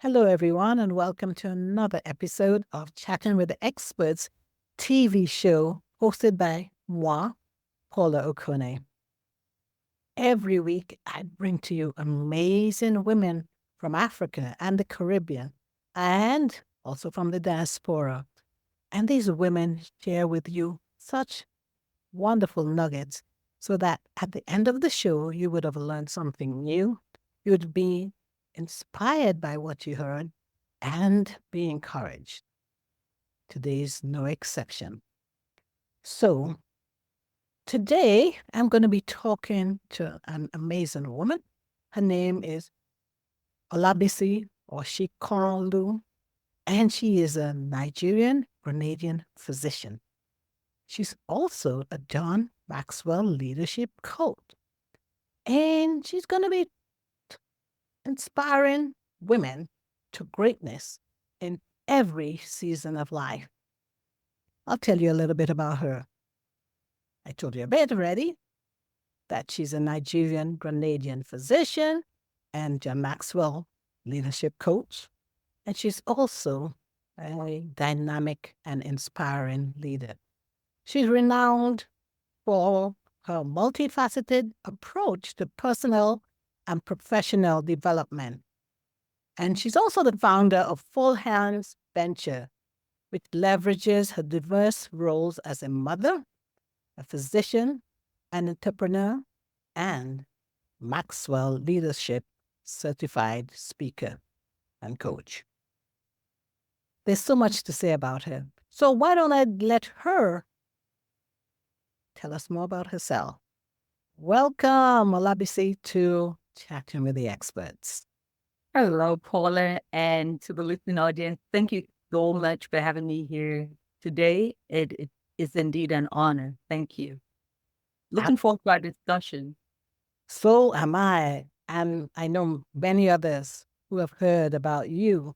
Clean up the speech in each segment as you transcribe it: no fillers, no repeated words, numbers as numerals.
Hello, everyone, and welcome to another episode of Chatting with the Experts TV show hosted by moi, Paula Okone. Every week, I bring to you amazing women from Africa and the Caribbean, and also from the diaspora. And these women share with you such wonderful nuggets so that at the end of the show, you would have learned something new. You'd be inspired by what you heard and be encouraged. Today's no exception. So, today I'm going to be talking to an amazing woman. Her name is Olabisi Oshikanlu, and she is a Nigerian-Grenadian physician. She's also a John Maxwell leadership coach, and she's going to be inspiring women to greatness in every season of life. I'll tell you a little bit about her. I told you a bit already that she's a Nigerian-Grenadian physician and John Maxwell leadership coach. And she's also a dynamic and inspiring leader. She's renowned for her multifaceted approach to personal and professional development. And she's also the founder of Full Hands Venture, which leverages her diverse roles as a mother, a physician, an entrepreneur, and Maxwell Leadership Certified Speaker and Coach. There's so much to say about her. So why don't I let her tell us more about herself? Welcome, Olabisi, to Chatting with the Experts. Hello, Paula, and to the listening audience. Thank you so much for having me here today. It is indeed an honor. Thank you. Looking forward to our discussion. So am I. And I know many others who have heard about you,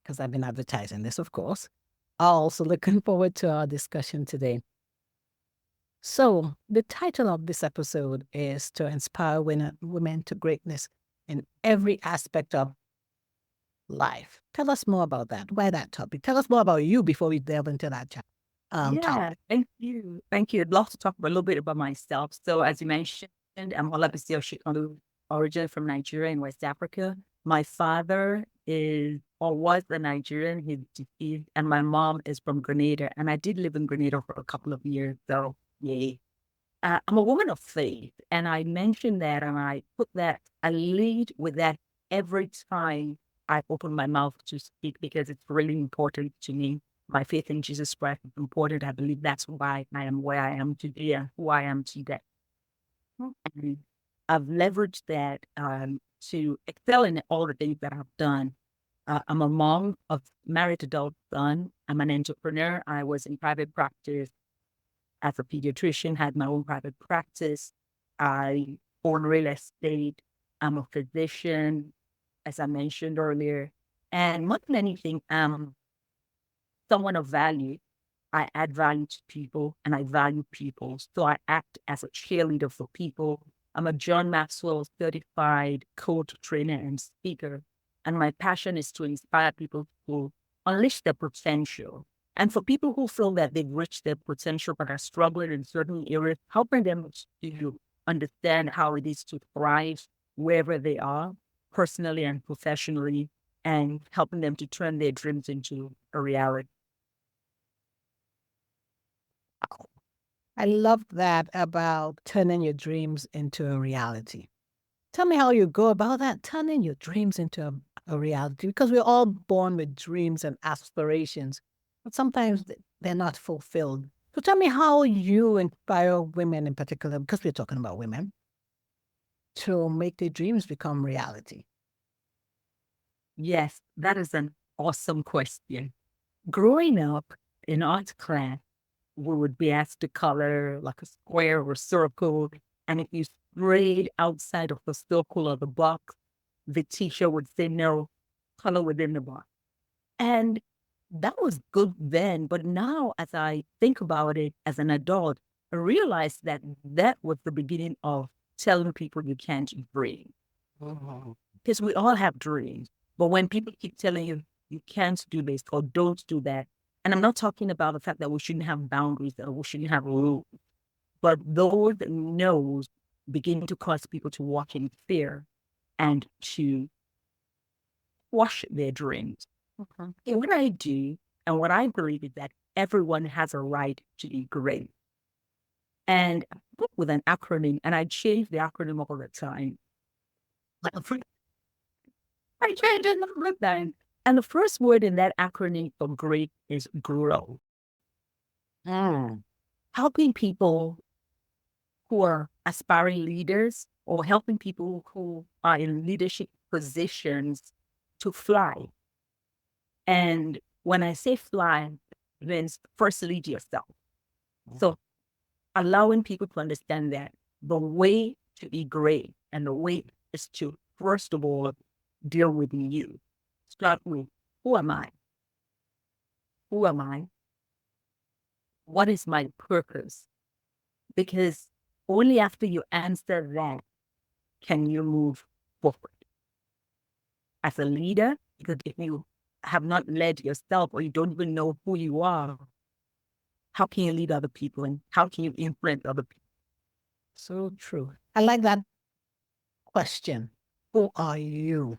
because I've been advertising this, of course, are also looking forward to our discussion today. So, the title of this episode is to inspire women to greatness in every aspect of life. Tell us more about that. Why that topic? Tell us more about you before we delve into that topic. Thank you. Thank you. I'd love to talk a little bit about myself. So, as you mentioned, I'm Olabisi Oshikanlu, originally from Nigeria in West Africa. My father is or was a Nigerian. He's deceased, and my mom is from Grenada. And I did live in Grenada for a couple of years. So, yay. I'm a woman of faith, and I mentioned that, and I put that, I lead with that every time I open my mouth to speak because it's really important to me. My faith in Jesus Christ is important. I believe that's why I am where I am today and who I am today. And I've leveraged that to excel in all the things that I've done. I'm a mom of married adult son. I'm an entrepreneur. I was in private practice as a pediatrician, had my own private practice. I own real estate. I'm a physician, as I mentioned earlier. And more than anything, I'm someone of value. I add value to people and I value people. So I act as a cheerleader for people. I'm a John Maxwell certified coach, trainer, and speaker. And my passion is to inspire people to unleash their potential. And for people who feel that they've reached their potential but are struggling in certain areas, helping them to understand how it is to thrive wherever they are, personally and professionally, and helping them to turn their dreams into a reality. I love that about turning your dreams into a reality. Tell me how you go about that, turning your dreams into a reality, because we're all born with dreams and aspirations, but sometimes they're not fulfilled. So tell me how you inspire women in particular, because we're talking about women, to make their dreams become reality. Yes, that is an awesome question. Growing up in art class, we would be asked to color like a square or circle. And if you strayed outside of the circle or the box, the teacher would say, no, color within the box. And that was good then. But now, as I think about it as an adult, I realized that that was the beginning of telling people you can't dream. Because we all have dreams. But when people keep telling you, you can't do this or don't do that, and I'm not talking about the fact that we shouldn't have boundaries or we shouldn't have rules, but those no's begin to cause people to walk in fear and to quash their dreams. And what I do and what I believe is that everyone has a right to be great. And I work with an acronym, and I change the acronym all the time. I change it all the time. And the first word in that acronym for great is grow. Helping people who are aspiring leaders or helping people who are in leadership positions to fly. And when I say fly, then first lead yourself. So allowing people to understand that the way to be great and the way is to, first of all, deal with you. Start with, who am I? Who am I? What is my purpose? Because only after you answer that can you move forward. As a leader, because if you have not led yourself or you don't even know who you are, how can you lead other people and how can you influence other people? So true. I like that question. Who are you?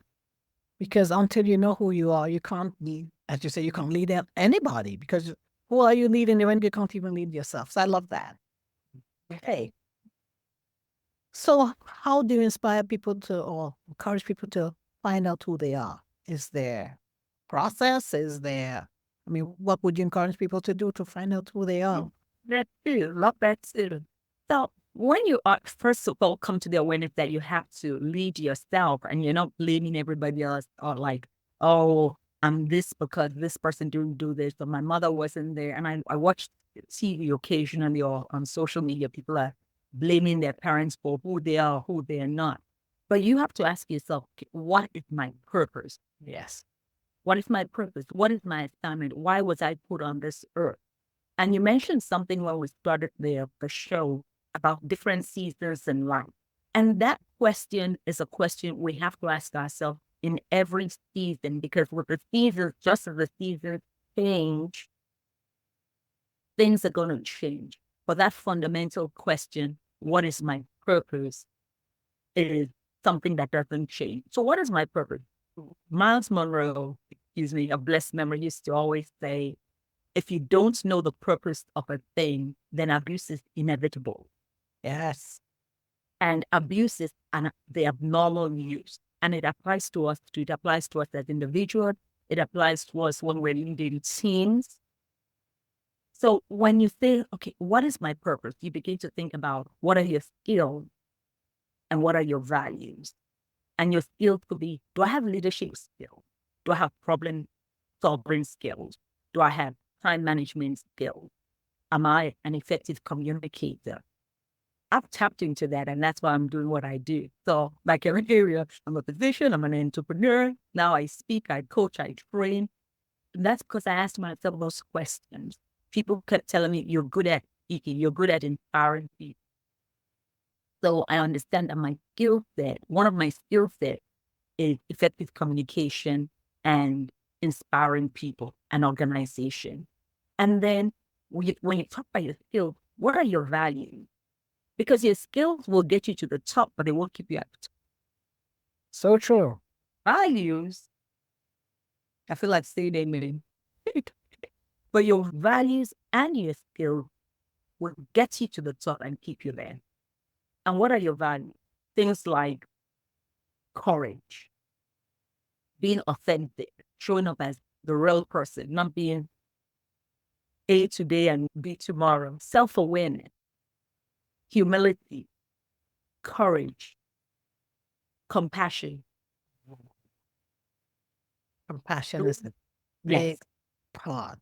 Because until you know who you are, you can't lead, as you say, you can't lead anybody, because who are you leading when you can't even lead yourself? So I love that. Okay. So how do you inspire people to, or encourage people to find out who they are? Is there process? Is there, I mean, what would you encourage people to do to find out who they are? That's it. Love that too. So when you are, first of all, come to the awareness that you have to lead yourself and you're not blaming everybody else or like, oh, I'm this because this person didn't do this, or my mother wasn't there. And I watch TV occasionally or on social media, people are blaming their parents for who they are, who they are not. But you have to ask yourself, okay, what is my purpose? Yes. What is my purpose? What is my assignment? Why was I put on this earth? And you mentioned something when we started the show about different seasons in life. And that question is a question we have to ask ourselves in every season, because with the seasons, just as the seasons change, things are going to change. But that fundamental question, what is my purpose, is something that doesn't change. So what is my purpose? Miles Monroe, excuse me, of blessed memory, used to always say, if you don't know the purpose of a thing, then abuse is inevitable. Yes. And abuse is the abnormal use. And it applies to us too. It applies to us as individuals. It applies to us when we're leading teams. So when you say, okay, what is my purpose? You begin to think about what are your skills and what are your values? And your skills could be, do I have leadership skills? Do I have problem solving skills? Do I have time management skills? Am I an effective communicator? I've tapped into that, and that's why I'm doing what I do. So, like every area, I'm a physician, I'm an entrepreneur. Now I speak, I coach, I train. And that's because I asked myself those questions. People kept telling me, you're good at speaking, you're good at empowering people. So I understand that my skill set, one of my skill sets is effective communication and inspiring people and organization. And then when you talk about your skills, what are your values? Because your skills will get you to the top, but they won't keep you at the top. So true. Values, I feel like saying amen. But your values and your skills will get you to the top and keep you there. And what are your values? Things like courage, being authentic, showing up as the real person, not being A today and B tomorrow, self-awareness, humility, courage, compassion. Compassion is a Yes. big part,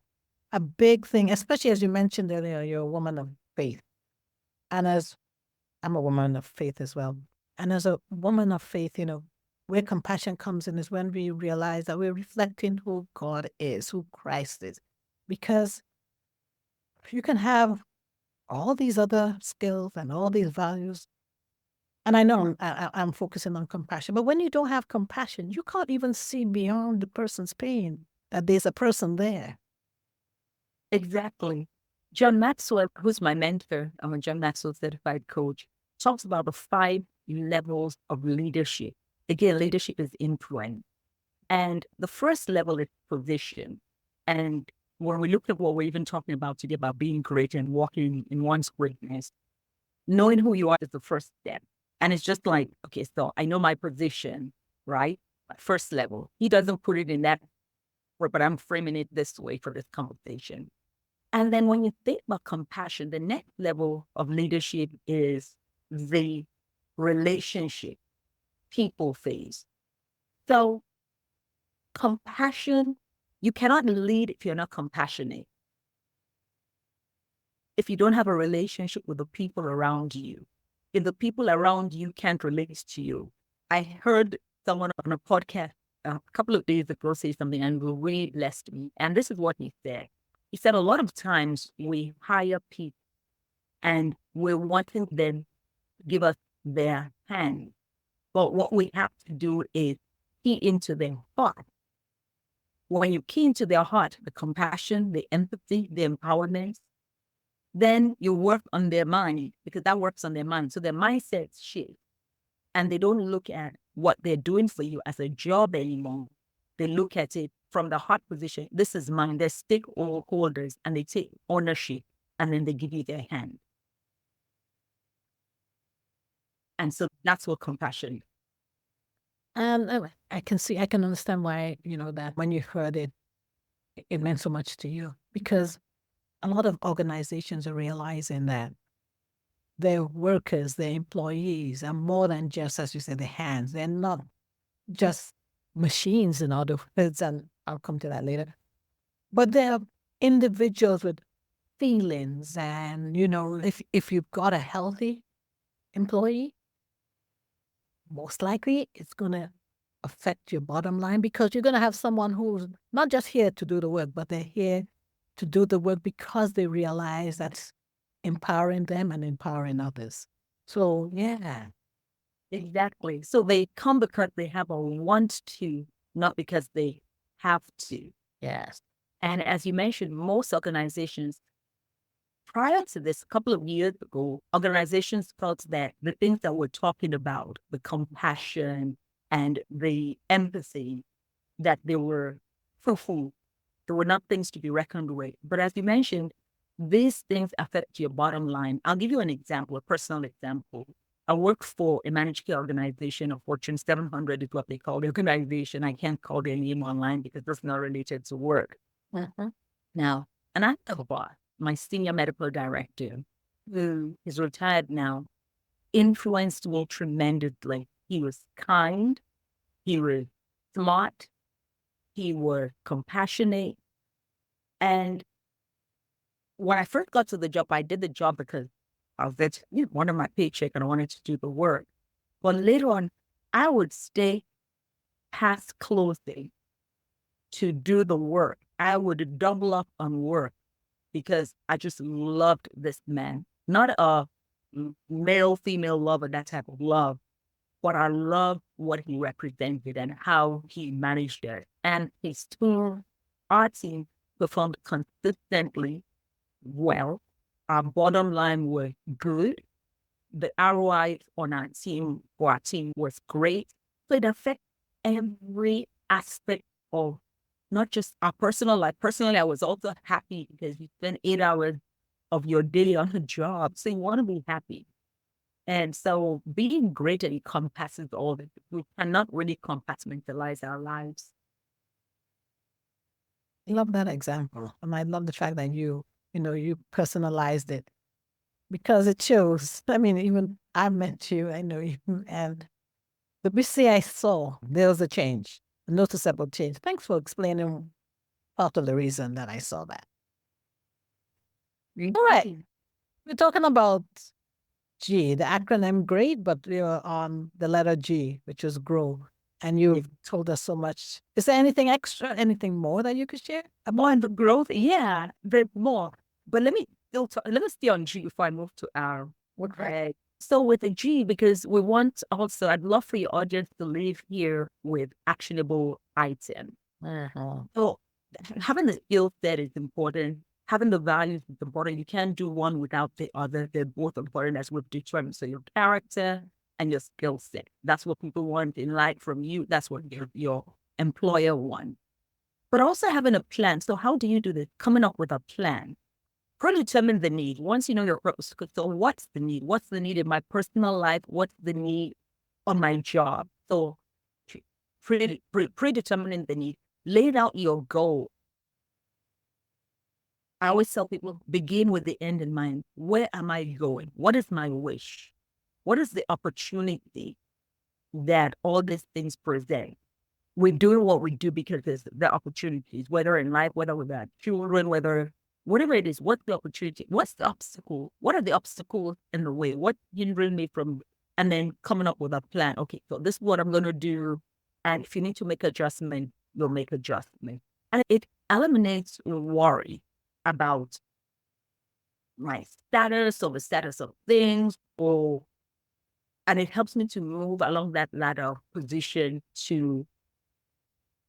a big thing, especially as you mentioned earlier, you're a woman of faith. And as I'm a woman of faith as well. And as a woman of faith, where compassion comes in is when we realize that we're reflecting who God is, who Christ is. Because you can have all these other skills and all these values, And I know I'm focusing on compassion, but when you don't have compassion, you can't even see beyond the person's pain, that there's a person there. Exactly. John Maxwell, who's my mentor, I'm a John Maxwell certified coach, talks about the 5 levels of leadership. Again, leadership is influence. And the first level is position. And when we look at what we're even talking about today, about being great and walking in one's greatness, knowing who you are is the first step. And it's just like, okay, so I know my position, right? My first level. He doesn't put it in that way, but I'm framing it this way for this conversation. And then when you think about compassion, the next level of leadership is the relationship, people phase. So compassion, you cannot lead if you're not compassionate. If you don't have a relationship with the people around you, if the people around you can't relate to you. I heard someone on a podcast a couple of days ago say something and it really blessed me. And this is what he said. He said, a lot of times we hire people and we're wanting them to give us their hand. But what we have to do is key into their heart. When you key into their heart, the compassion, the empathy, the empowerment, then you work on their mind, because that works on their mind. So their mindset shift, and they don't look at what they're doing for you as a job anymore. They look at it from the heart position. This is mine. They're stakeholders, and they take ownership, and then they give you their hand. And so that's what compassion is. And I can understand why, that when you heard it, it meant so much to you, because a lot of organizations are realizing that their workers, their employees are more than just, as you say, the hands. They're not just machines, in other words, and I'll come to that later. But they're individuals with feelings. And, if you've got a healthy employee, most likely it's going to affect your bottom line, because you're going to have someone who's not just here to do the work, but they're here to do the work because they realize that's empowering them and empowering others. So, yeah. Exactly. So they come because they have a want to, not because they have to. Yes. And as you mentioned, most organizations, prior to this, a couple of years ago, organizations felt that the things that we're talking about, the compassion and the empathy, that they were full. They were not things to be reckoned with. But as you mentioned, these things affect your bottom line. I'll give you an example, a personal example. I work for a managed care organization, a Fortune 700 is what they call the organization. I can't call their name online because it's not related to work. Mm-hmm. Now, and I have a boss, my senior medical director, who is retired now, influenced me tremendously. He was kind, he was smart, he was compassionate. And when I first got to the job, I did the job because I was at one of my paycheck and I wanted to do the work. But later on, I would stay past closing to do the work. I would double up on work because I just loved this man. Not a male, female love or that type of love, but I loved what he represented and how he managed it. And his team, our team, performed consistently well. Our bottom line was good. The ROI on our team, for our team, was great. So it affects every aspect of not just our personal life. Personally, I was also happy because you spend 8 hours of your day on a job. So you want to be happy. And so being great encompasses all of it. We cannot really compartmentalize our lives. I love that example. And I love the fact that you personalized it, because it shows. I mean, even I met you, I know you, and the BC I saw, there was a change, a noticeable change. Thanks for explaining part of the reason that I saw that. All right. We're talking about G, the acronym GREAT, but we are on the letter G, which is grow. And you've told us so much. Is there anything extra, anything more that you could share? More on the growth? Yeah, there's more. But let me stay on G before I move to R. Okay. So with a G, because we want also, I'd love for your audience to leave here with actionable items. So having the skill set is important. Having the values is important. You can't do one without the other. They're both important as we've determined. So your character and your skill set. That's what people want in life from you. That's what your employer wants. But also having a plan. So how do you do this? Coming up with a plan. Predetermine the need. Once you know your purpose, so what's the need? What's the need in my personal life? What's the need on my job? So predetermining the need, lay out your goal. I always tell people, begin with the end in mind. Where am I going? What is my wish? What is the opportunity that all these things present? We're doing what we do because there's the opportunities, whether in life, whether with our children, whatever it is, what's the opportunity? What's the obstacle? What are the obstacles in the way? What hindering me from, and then coming up with a plan. Okay, so this is what I'm going to do. And if you need to make adjustment, you'll make adjustment. And it eliminates worry about my status or the status of things, and it helps me to move along that ladder position to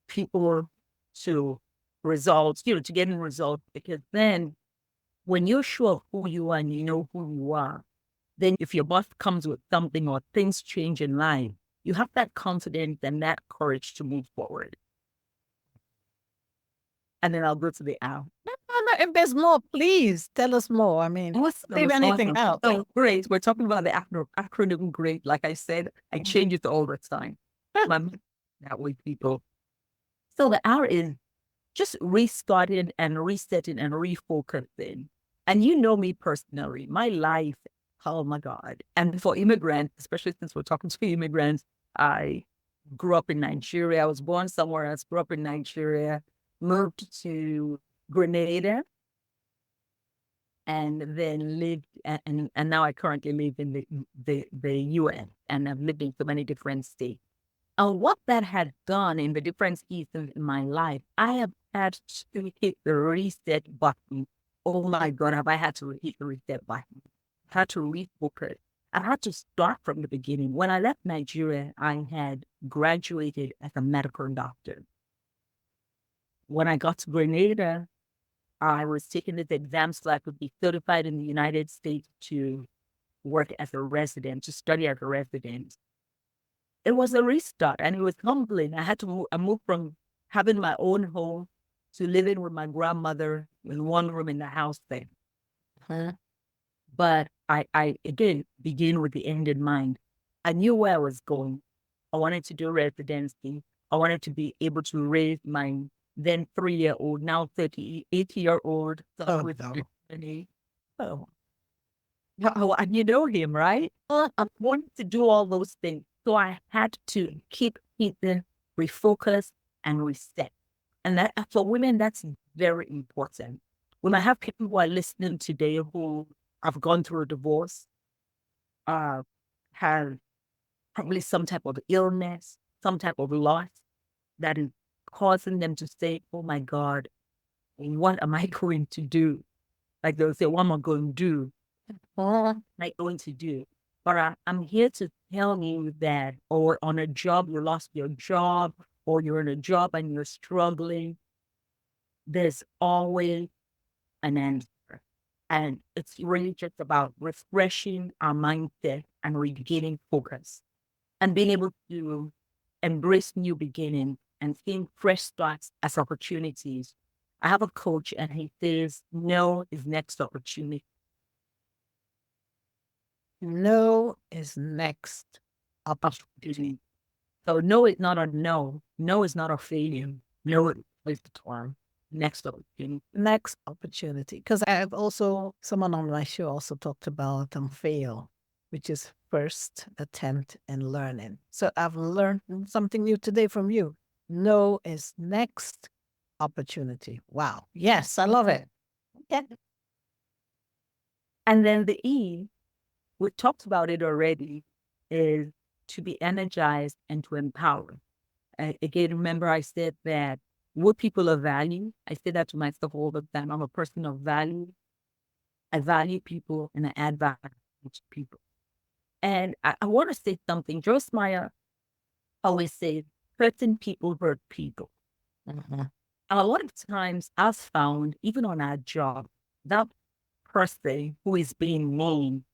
people, to results, to getting results. Because then when you're sure of who you are and you know who you are, then if your boss comes with something or things change in life, you have that confidence and that courage to move forward. And then I'll go to the R. If there's more, please tell us more. I mean, leave anything out. Oh, great. We're talking about the acronym great. Like I said, I change it all the time. That way, people. So the R is just restarting and resetting and refocusing. And you know me personally, my life, oh my God. And for immigrants, especially since we're talking to immigrants, I grew up in Nigeria. I was born somewhere else, grew up in Nigeria, moved to Grenada, and then lived, and now I currently live in the US, and I've lived in so many different states. And what that had done in the different seasons in my life, I have had to hit the reset button. Oh my God, have I had to hit the reset button? I had to refocus. I had to start from the beginning. When I left Nigeria, I had graduated as a medical doctor. When I got to Grenada, I was taking this exam so I could be certified in the United States to work as a resident, to study as a resident. It was a restart and it was humbling. I had to move, I moved from having my own home to living with my grandmother in one room in the house there. But I again began with the end in mind. I knew where I was going. I wanted to do residency. I wanted to be able to raise my then 3-year-old, now 38-year-old son with me. Oh, and you know him, right? I wanted to do all those things. So I had to keep hitting, refocus, and reset. And that for women, that's very important. We might have people who are listening today who have gone through a divorce, have probably some type of illness, some type of loss that is causing them to say, oh my God, what am I going to do? Like they'll say, what am I going to do? What am I going to do? But I'm here to tell you that, or on a job, you lost your job, or you're in a job and you're struggling, there's always an answer. And it's really just about refreshing our mindset and regaining focus and being able to embrace new beginnings and seeing fresh starts as opportunities. I have a coach and he says, no is next opportunity. No is next opportunity. So no is not a no. No is not a failure. No is the term. Next opportunity. Next opportunity. Because I've also, someone on my show also talked about fail, which is first attempt in learning. So I've learned something new today from you. No is next opportunity. Wow. Yes, I love it. Yeah. And then the E, we talked about it already, is to be energized and to empower. Again, remember I said that what people of value, I say that to myself all the time. I'm a person of value. I value people and I add value to people. And I want to say something. Joe Meyer always says, certain people hurt people. Mm-hmm. And a lot of times I've found, even on our job, that person who is being mean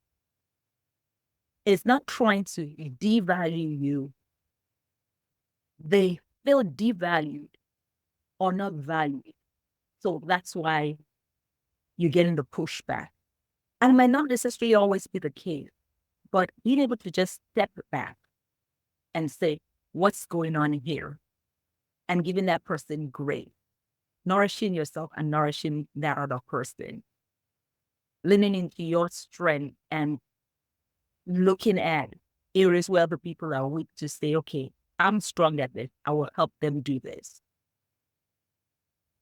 is not trying to devalue you. They feel devalued or not valued. So that's why you're getting the pushback. And it might not necessarily always be the case, but being able to just step back and say, what's going on here? And giving that person grace, nourishing yourself and nourishing that other person, leaning into your strength and looking at areas where other people are weak to say, okay, I'm strong at this. I will help them do this.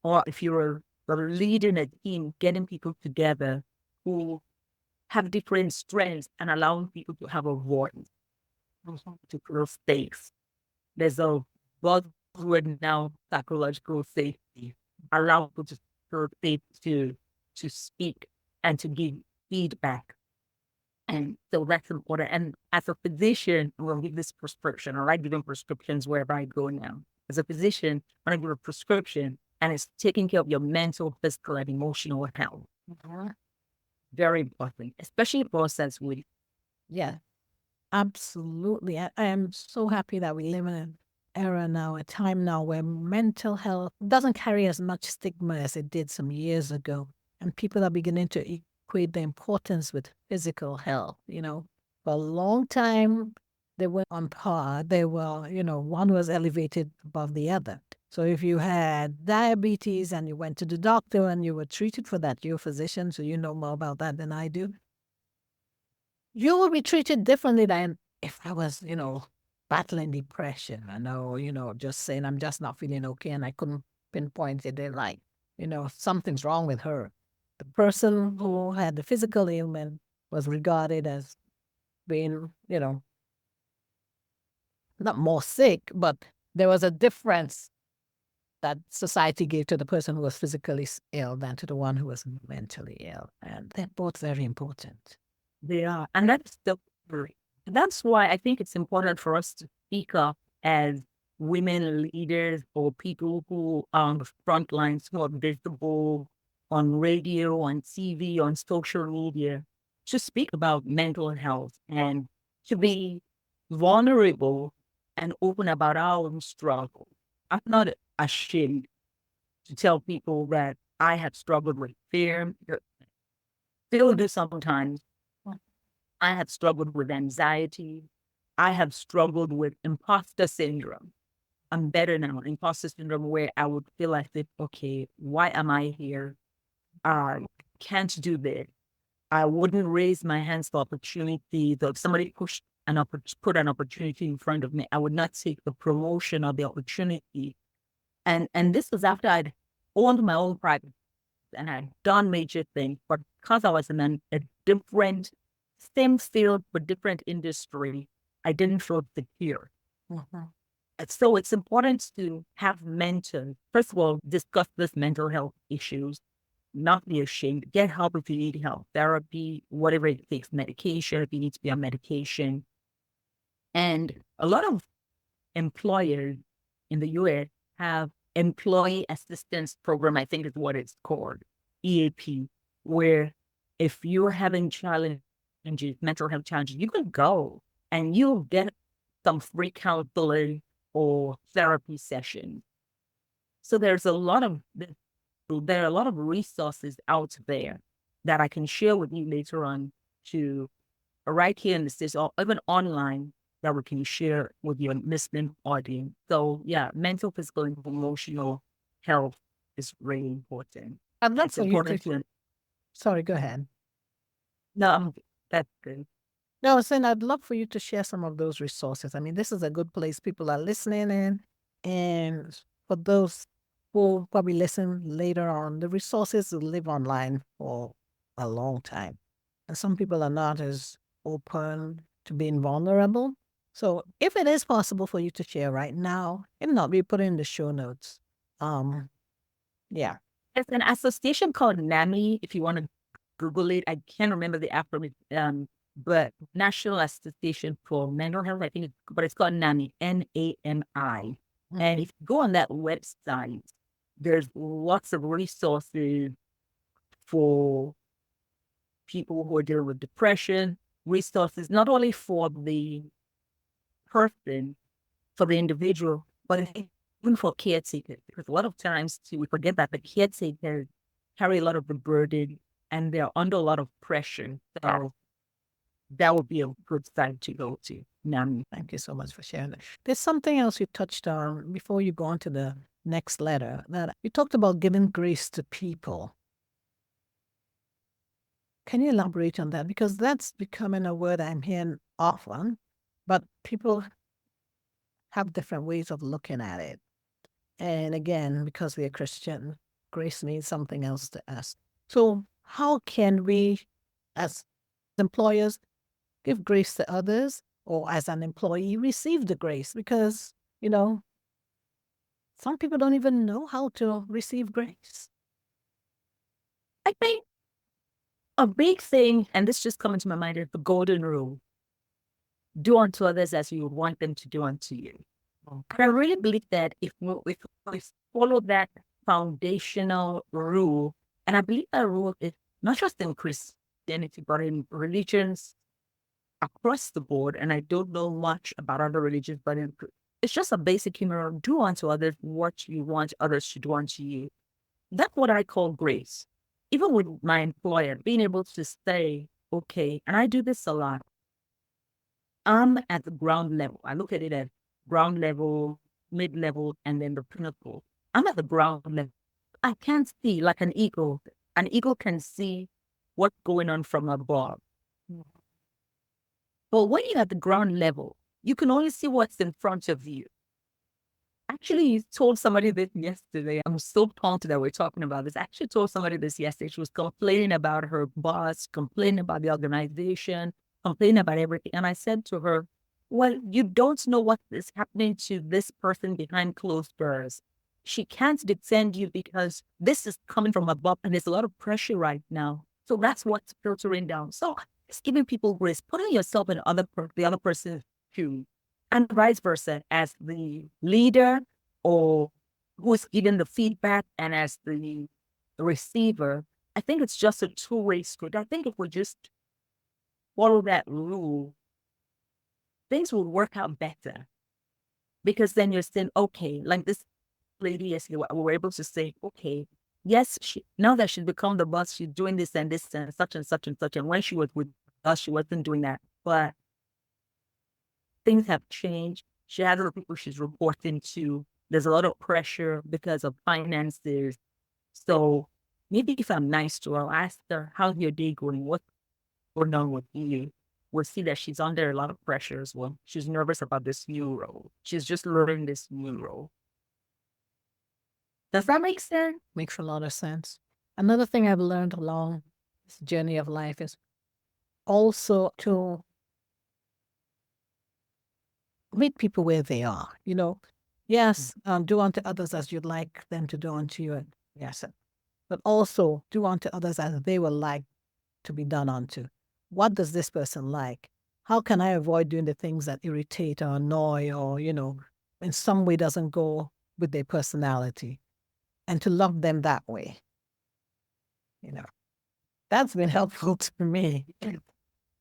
Or if you're leading a team, getting people together who have different strengths and allowing people to have a voice, to grow stakes. There's a buzzword now, psychological safety, allow people to feel safe to speak and to give feedback. And so that's important. And as a physician, I'm going to give this prescription, or I give them prescriptions wherever I go now. As a physician, when I give a prescription, and it's taking care of your mental, physical, and emotional health. Mm-hmm. Very important, especially for us as women. Yeah, absolutely. I am so happy that we live in an era now, a time now where mental health doesn't carry as much stigma as it did some years ago. And people are beginning to equate the importance with physical health. For a long time, they were on par. They were, one was elevated above the other. So if you had diabetes and you went to the doctor and you were treated for that, you're a physician, so you know more about that than I do. You will be treated differently than if I was, battling depression. I know, just saying I'm just not feeling okay and I couldn't pinpoint it. They're like, something's wrong with her. The person who had the physical ailment was regarded as being, not more sick, but there was a difference that society gave to the person who was physically ill than to the one who was mentally ill. And they're both very important. They are. And that's that's why I think it's important for us to speak up as women leaders or people who are on the front lines, who are visible on radio, on TV, on social media, to speak about mental health and to be vulnerable and open about our own struggle. I'm not ashamed to tell people that I have struggled with fear. Still do sometimes. I have struggled with anxiety. I have struggled with imposter syndrome. I'm better now. Imposter syndrome, where I would feel like, okay, why am I here? I can't do this. I wouldn't raise my hands for opportunity. If somebody put an opportunity in front of me, I would not take the promotion or the opportunity. And this was after I'd owned my own practice and I'd done major things, but because I was in a different, same field but different industry, I didn't feel secure. Mm-hmm. So it's important to have mentors. First of all, discuss this mental health issues, not be ashamed, get help if you need help, therapy, whatever it takes, medication, if you need to be on medication. And a lot of employers in the US have employee assistance program, I think is what it's called, EAP, where if you're having challenges, mental health challenges, you can go and you'll get some free counseling or therapy sessions. So there are a lot of resources out there that I can share with you later on, to right here in the States or even online, that we can share with your listening audience. So yeah, mental, physical, and emotional health is really important. I'd love It's for you important to. to Sorry, go ahead. no, that's good. No, I was saying I'd love for you to share some of those resources. I mean, this is a good place people are listening in. And for those who probably listen later on, the resources will live online for a long time. And some people are not as open to being vulnerable. So if it is possible for you to share right now, if not, we put it in the show notes. Yeah. It's an association called NAMI. If you want to Google it, I can't remember the acronym. but National Association for Mental Health, I think, but it's called NAMI, NAMI. And if you go on that website, there's lots of resources for people who are dealing with depression, resources not only for the person, for the individual, but even for caretakers. Because a lot of times too, we forget that the caretakers carry a lot of the burden and they're under a lot of pressure. So that would be a good side to go to. Thank you so much for sharing that. There's something else you touched on before you go on to the next letter, that you talked about giving grace to people. Can you elaborate on that? Because that's becoming a word I'm hearing often, but people have different ways of looking at it. And again, because we're Christian, grace means something else to us. So how can we, as employers, give grace to others, or as an employee, receive the grace? Because, some people don't even know how to receive grace. I think a big thing, and this just comes to my mind, is the golden rule. Do unto others as you would want them to do unto you. And I really believe that if we follow that foundational rule, and I believe that rule is not just in Christianity, but in religions across the board, and I don't know much about other religions, but it's just a basic human rule. Do unto others what you want others to do unto you. That's what I call grace. Even with my employer, being able to say, okay, and I do this a lot. I'm at the ground level. I look at it at ground level, mid-level, and then the pinnacle. I'm at the ground level. I can't see like an eagle. An eagle can see what's going on from above. But when you're at the ground level, you can only see what's in front of you. Actually, you told somebody this yesterday. I'm so pumped that we're talking about this. I actually told somebody this yesterday. She was complaining about her boss, complaining about the organization, complaining about everything. And I said to her, well, you don't know what is happening to this person behind closed doors. She can't defend you because this is coming from above and there's a lot of pressure right now. So that's what's filtering down. So it's giving people grace, putting yourself in the other person's shoes, and vice versa, as the leader or who's giving the feedback and as the receiver. I think it's just a two-way street. I think if we just follow that rule, things will work out better. Because then you're saying, okay, like this lady yesterday, we were able to say, okay, yes, now that she's become the boss, she's doing this and this and such and such and such. And when she was with us, she wasn't doing that. But things have changed. She has other people she's reporting to. There's a lot of pressure because of finances. So maybe if I'm nice to her, I'll ask her, how's your day going? What's going on with you? We'll see that she's under a lot of pressure as well. She's nervous about this new role. She's just learning this new role. Does that make sense? Makes a lot of sense. Another thing I've learned along this journey of life is also to meet people where they are. Yes, do unto others as you'd like them to do unto you. Yes, but also do unto others as they would like to be done unto. What does this person like? How can I avoid doing the things that irritate or annoy or, in some way doesn't go with their personality? And to love them that way. That's been helpful to me.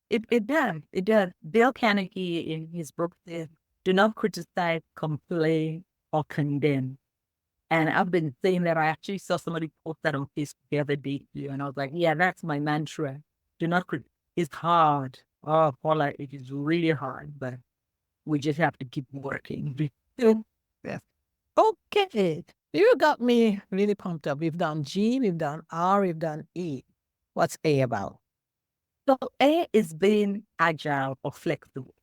It does. Dale Carnegie in his book says, do not criticize, complain, or condemn. And I've been saying that. I actually saw somebody post that on Facebook the other day, and I was like, yeah, that's my mantra. Do not criticize. It's hard. Oh, Paula, it is really hard, but we just have to keep working. Yes. Okay. You got me really pumped up. We've done G, we've done R, we've done E. What's A about? So A is being agile or flexible.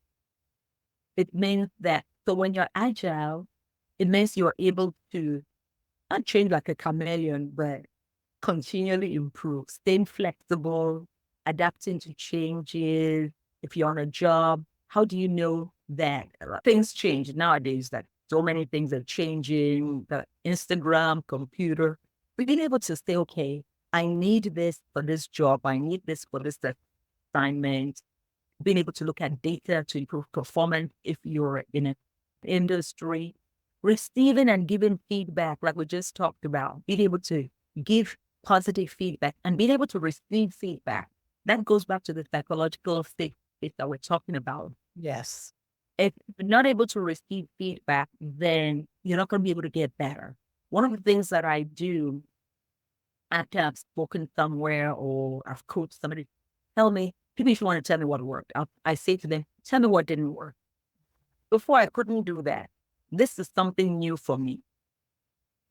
It means that, so when you're agile, it means you're able to not change like a chameleon, but continually improve, staying flexible, adapting to changes. If you're on a job, how do you know that things change nowadays? That so many things are changing, the Instagram, computer. Being able to say, okay, I need this for this job. I need this for this assignment. being able to look at data to improve performance if you're in an industry, receiving and giving feedback, like we just talked about, being able to give positive feedback and being able to receive feedback. That goes back to the psychological state that we're talking about. Yes. If you're not able to receive feedback, then you're not going to be able to get better. One of the things that I do after I've spoken somewhere or I've coached somebody, tell me, people usually want to tell me what worked. I say to them, tell me what didn't work. Before I couldn't do that. This is something new for me.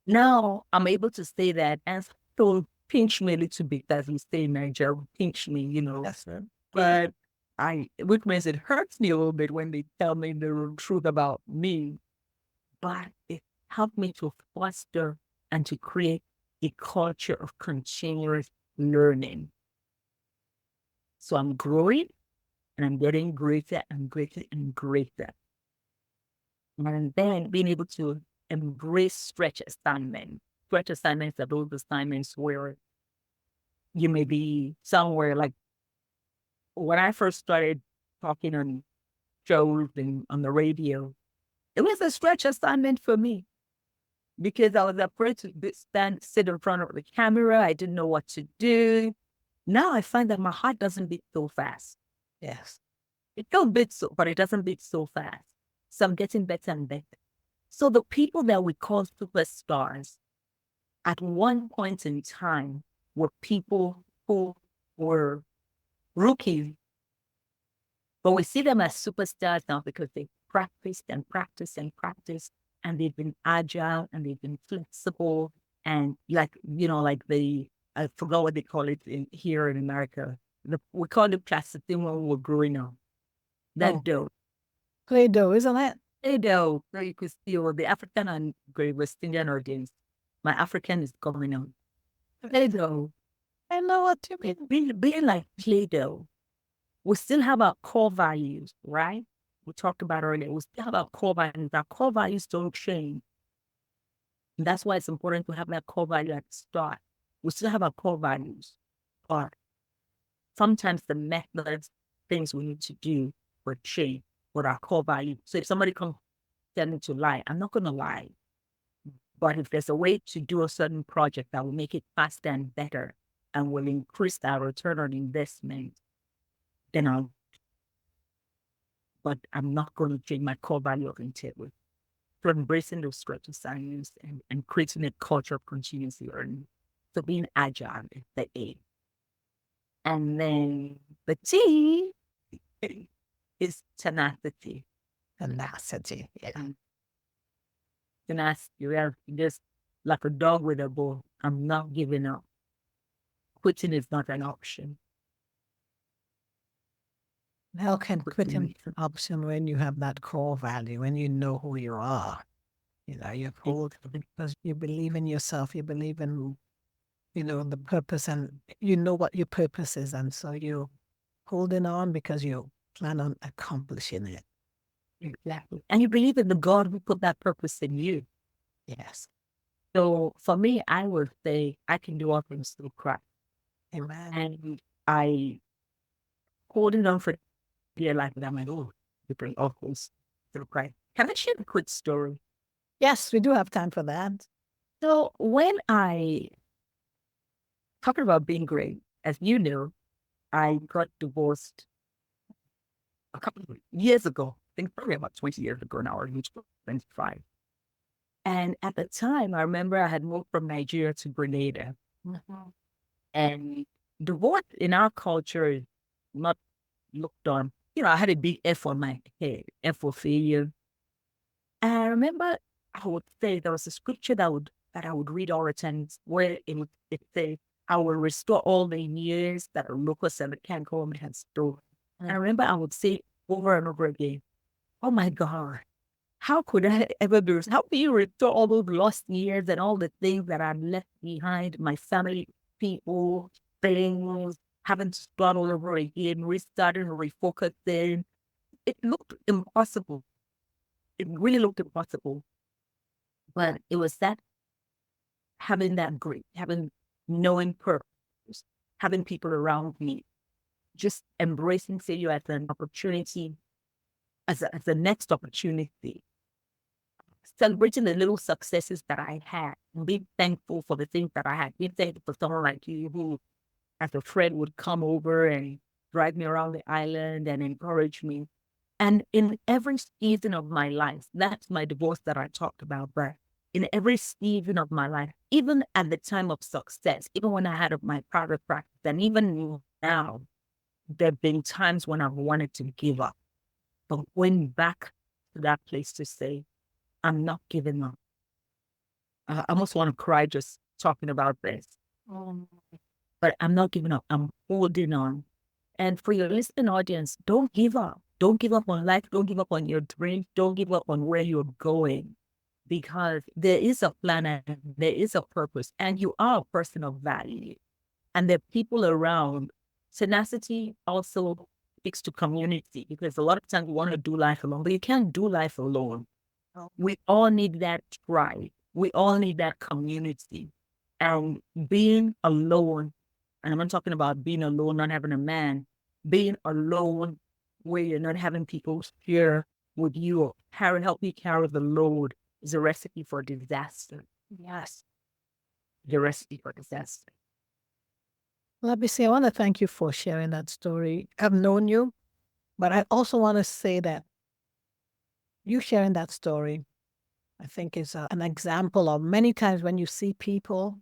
Now I'm able to say that and so pinch me a little bit, as we say in Nigeria, pinch me, That's right. But which means it hurts me a little bit when they tell me the truth about me. But it helped me to foster and to create a culture of continuous learning. So I'm growing and I'm getting greater and greater and greater. And then being able to embrace stretch assignments. Stretch assignments are those assignments where you may be somewhere like when I first started talking on shows and on the radio, it was a stretch assignment for me because I was afraid to sit in front of the camera. I didn't know what to do. Now I find that my heart doesn't beat so fast. Yes. It still beats, but it doesn't beat so fast. So I'm getting better and better. So the people that we call superstars at one point in time were people who were rookies, but we see them as superstars now because they practiced and practiced and practiced, and they've been agile and they've been flexible and like I forgot what they call it here in America. We call it plasticine when we were growing up. That dough. Play-Doh, isn't it? Play-Doh. So you could see the African and West Indian audience. My African is coming out. Play-Doh. I know what you mean. Being like Play-Doh. We still have our core values, right? We talked about earlier. We still have our core values. Our core values don't change. And that's why it's important to have that core value at the start. We still have our core values, but sometimes the methods, things we need to do will change with our core value. So if somebody comes telling me to lie, I'm not going to lie. But if there's a way to do a certain project that will make it faster and better and will increase our return on investment, then but I'm not going to change my core value of integrity. So embracing those stretch assignments and creating a culture of continuous learning. So being agile is the A. And then the T is tenacity. Tenacity. Yeah. Tenacity. You're just like a dog with a bone. I'm not giving up. Quitting is not an option. How can quitting be an option when you have that core value, when you know who you are? You're pulled because you believe in yourself, you believe in, the purpose, and you know what your purpose is. And so you're holding on because you plan on accomplishing it. Exactly. And you believe in the God who put that purpose in you. Yes. So for me, I would say I can do all things through Christ. Amen. And I holding on for dear life without my own different offers through Christ. Can I share a quick story? Yes, we do have time for that. So when talking about being great, as you know, I got divorced a couple of years ago. I think probably about 20 years ago now, or 25. And at the time, I remember I had moved from Nigeria to Grenada. Mm-hmm. And divorce in our culture is not looked on. I had a big F on my head, F for failure. And I remember I would say there was a scripture that I would read all the time where it says, I will restore all the years that a locust and the cankerworm had stolen. And I remember I would say over and over again, oh my God, how could I ever do this? How can you restore all those lost years and all the things that I left behind, my family, people, things, having to start all over again, restarting, refocusing? It looked impossible. It really looked impossible. But it was that having that knowing purpose, having people around me just embracing failure as an opportunity, as a next opportunity, celebrating the little successes that I had, and being thankful for the things that I had, being thankful for someone like you who, as a friend, would come over and drive me around the island and encourage me. And in every season of my life, that's my divorce that I talked about, but in every season of my life, even at the time of success, even when I had my private practice, and even now, there have been times when I've wanted to give up, but going back to that place to say, I'm not giving up. I almost want to cry just talking about this. But I'm not giving up. I'm holding on. And for your listening audience, don't give up. Don't give up on life. Don't give up on your dreams. Don't give up on where you're going, because there is a plan and there is a purpose, and you are a person of value. And there are people around. Tenacity also speaks to community, because a lot of times we want to do life alone, but you can't do life alone. We all need that tribe. We all need that community. And being alone, and I'm not talking about being alone, not having a man, being alone where you're not having people here with you, help you carry the load, is a recipe for disaster. Yes. The recipe for disaster. Olabisi, I want to thank you for sharing that story. I've known you, but I also want to say that you sharing that story, I think, is an example of many times when you see people,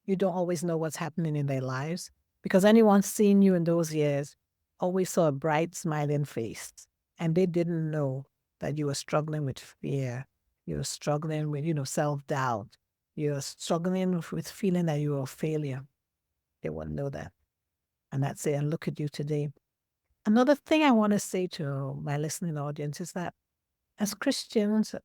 you don't always know what's happening in their lives, because anyone seeing you in those years always saw a bright, smiling face, and they didn't know that you were struggling with fear. You were struggling with, self-doubt. You were struggling with feeling that you were a failure. They wouldn't know that. And that's it. And look at you today. Another thing I want to say to my listening audience is that as Christians,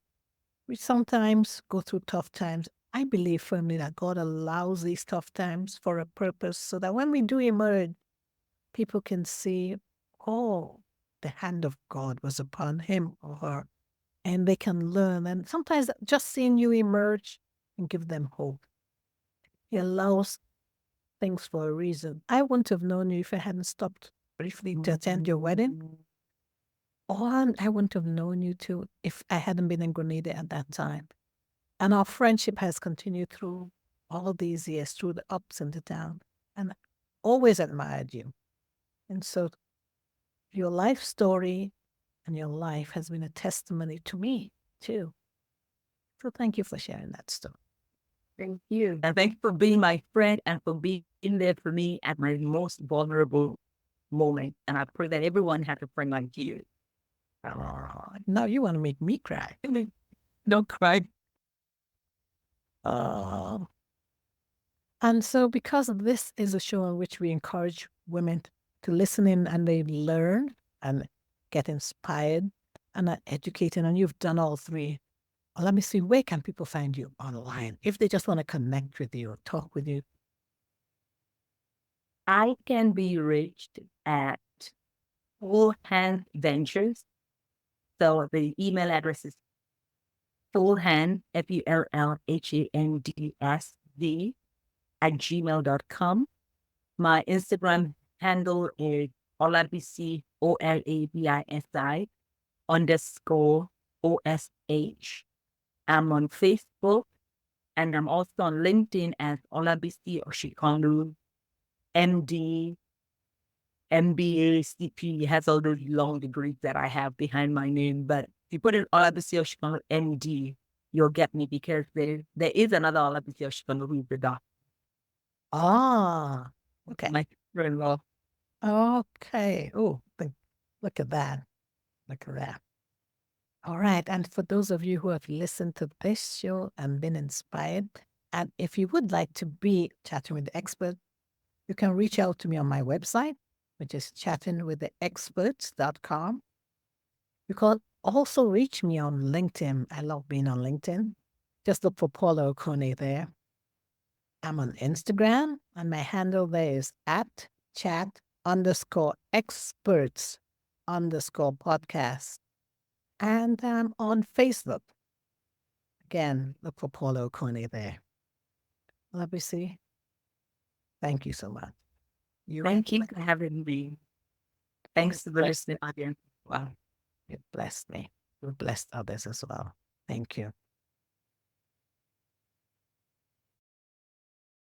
we sometimes go through tough times. I believe firmly that God allows these tough times for a purpose, so that when we do emerge, people can see, oh, the hand of God was upon him or her, and they can learn. And sometimes just seeing you emerge and give them hope. He allows things for a reason. I wouldn't have known you if I hadn't stopped briefly to attend your wedding. Or I wouldn't have known you too if I hadn't been in Grenada at that time. And our friendship has continued through all these years, through the ups and the downs. And I always admired you. And so your life story and your life has been a testimony to me too. So thank you for sharing that story. Thank you. And thank you for being my friend and for being there for me at my most vulnerable moment. And I pray that everyone has a friend like you. Now you want to make me cry. Don't cry. And so because this is a show in which we encourage women to listen in, and they learn and get inspired and are educated, and you've done all three. Well, let me see, where can people find you online if they just want to connect with you or talk with you? I can be reached at Full Hand Ventures. So the email address is fullhand, FULLHANDSD @gmail.com. My Instagram handle is Olabisi, OLABISI _OSH. I'm on Facebook, and I'm also on LinkedIn as Olabisi Oshikanlu, MD, MBA, CP. Has all those long degrees that I have behind my name. But if you put in Olabisi Oshikanlu, MD, you'll get me, because there is another Olabisi Oshikanlu who is the doctor. Ah, okay. My friend-in-law. Okay. Oh, look at that. Look at that. All right. And for those of you who have listened to this show and been inspired, and if you would like to be chatting with the expert, you can reach out to me on my website, which is chattingwiththeexperts.com. You can also reach me on LinkedIn. I love being on LinkedIn. Just look for Paula Okone there. I'm on Instagram, and my handle there is @chat_experts_podcast. And I'm on Facebook. Again, look for Paula Okone there. Olabisi, thank you so much. Thank you for having me. Thanks to the listening audience. Wow, you blessed me. You blessed others as well. Thank you.